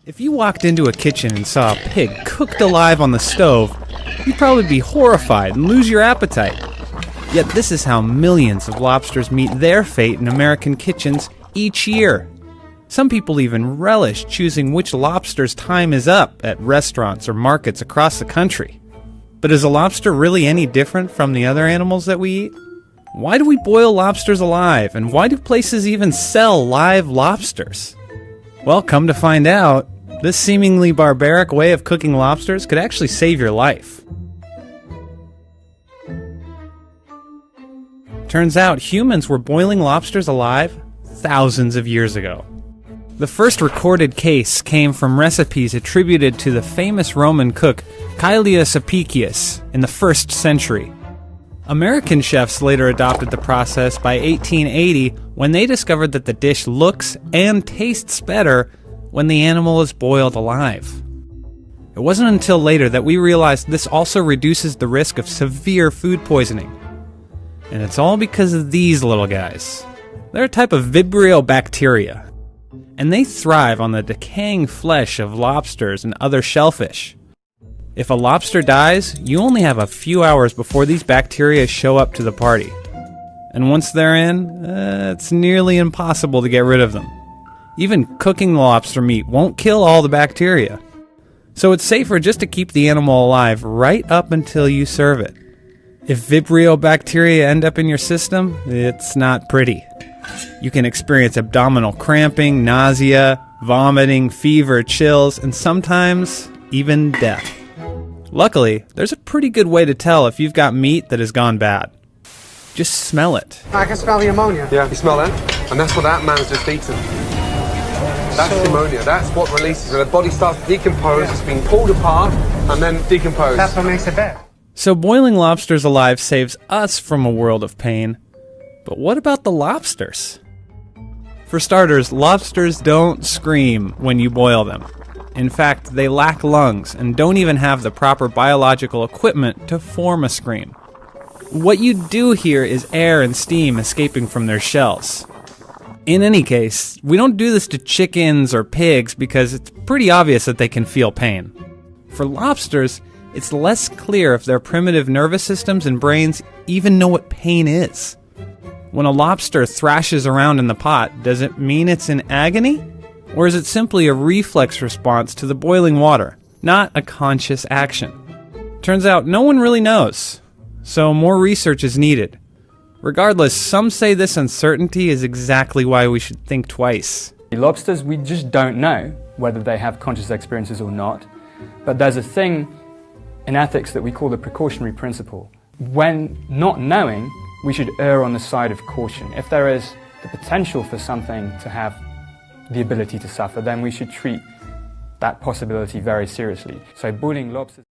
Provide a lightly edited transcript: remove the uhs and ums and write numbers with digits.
If you walked into a kitchen and saw a pig cooked alive on the stove, you'd probably be horrified and lose your appetite. Yet this is how millions of lobsters meet their fate in American kitchens each year. Some people even relish choosing which lobster's time is up at restaurants or markets across the country. But is a lobster really any different from the other animals that we eat? Why do we boil lobsters alive, and why do places even sell live lobsters? Well, come to find out, this seemingly barbaric way of cooking lobsters could actually save your life. Turns out humans were boiling lobsters alive thousands of years ago. The first recorded case came from recipes attributed to the famous Roman cook Caelius Apicius in the 1st century. American chefs later adopted the process by 1880 when they discovered that the dish looks and tastes better when the animal is boiled alive. It wasn't until later that we realized this also reduces the risk of severe food poisoning. And it's all because of these little guys. They're a type of vibrio bacteria, and they thrive on the decaying flesh of lobsters and other shellfish. If a lobster dies, you only have a few hours before these bacteria show up to the party. And once they're in, it's nearly impossible to get rid of them. Even cooking the lobster meat won't kill all the bacteria. So it's safer just to keep the animal alive right up until you serve it. If vibrio bacteria end up in your system, it's not pretty. You can experience abdominal cramping, nausea, vomiting, fever, chills, and sometimes even death. Luckily, there's a pretty good way to tell if you've got meat that has gone bad. Just smell it. I can smell the ammonia. Yeah, you smell that? And that's what that man's just eaten. That's the ammonia. That's what releases. And the body starts to decompose. It's being pulled apart and then decomposed. That's what makes it bad. So boiling lobsters alive saves us from a world of pain. But what about the lobsters? For starters, lobsters don't scream when you boil them. In fact, they lack lungs and don't even have the proper biological equipment to form a scream. What you do hear is air and steam escaping from their shells. In any case, we don't do this to chickens or pigs because it's pretty obvious that they can feel pain. For lobsters, it's less clear if their primitive nervous systems and brains even know what pain is. When a lobster thrashes around in the pot, does it mean it's in agony? Or is it simply a reflex response to the boiling water, not a conscious action? Turns out no one really knows, so more research is needed. Regardless, some say this uncertainty is exactly why we should think twice. Lobsters, we just don't know whether they have conscious experiences or not, but there's a thing in ethics that we call the precautionary principle. When not knowing, we should err on the side of caution. If there is the potential for something to have the ability to suffer, then we should treat that possibility very seriously. So boiling lobsters